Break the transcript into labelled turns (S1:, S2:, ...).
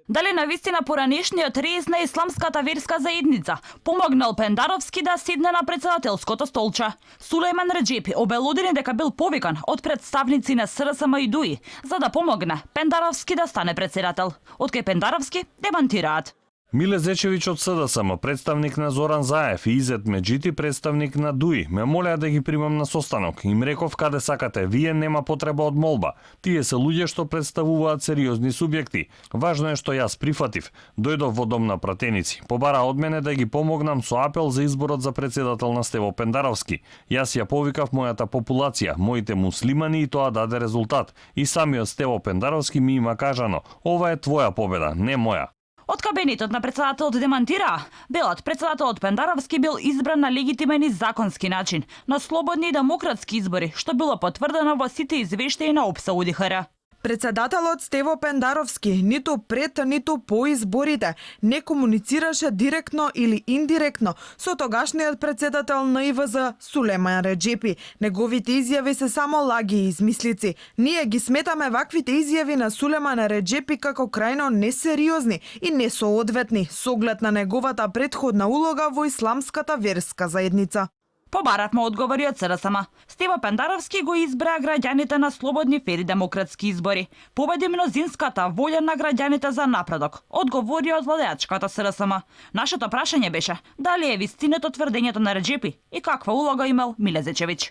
S1: Дали навистина поранешниот рез на исламската верска заедница помогнал Пендаровски да седне на председателското столче? Сулејман Реджепи обелодени дека бил повикан од представници на СРСМ и ДУИ за да помогне Пендаровски да стане председател. Откај Пендаровски демантираат.
S2: Миле Зечевиќ од СДСМ, представник на Зоран Заев и Изет Меджити, представник на ДУИ, ме молеа да ги примам на состанок. Им реков каде сакате, вие нема потреба од молба. Тие се луѓе што представуваат сериозни субјекти. Важно е што јас прифатив. Дојдов во дом на пратеници. Побара од мене да ги помогнам со апел за изборот за председател на Стево Пендаровски. Јас ја повикав мојата популација, моите муслимани и тоа даде резултат. И самиот Стево Пендаровски ми има кажано, ова е твоја победа, не моја.
S1: Од кабинетот на председателот демантира, белот председателот Пендаровски бил избран на легитимен и законски начин, на слободни и демократски избори, што било потврдено во сите извештаи на ОПС УДИХР.
S3: Председателот Стево Пендаровски ниту пред, ниту по изборите не комуницираше директно или индиректно со тогашниот председател на ИВЗ Сулејман Реджепи. Неговите изјави се само лаги и измислици. Ние ги сметаме ваквите изјави на Сулејман Реджепи како крајно несериозни и несоодветни со оглед на неговата претходна улога во исламската верска заедница.
S1: Побаравме одговори од СРСМ. Стево Пендаровски го избра граѓаните на слободни фери демократски избори. Победи мнозинската волја на граѓаните за напредок, одговори од владеачката СРСМ. Нашето прашање беше дали е вистинето тврдењето на Реджепи и каква улога имал Миле Зечевиќ.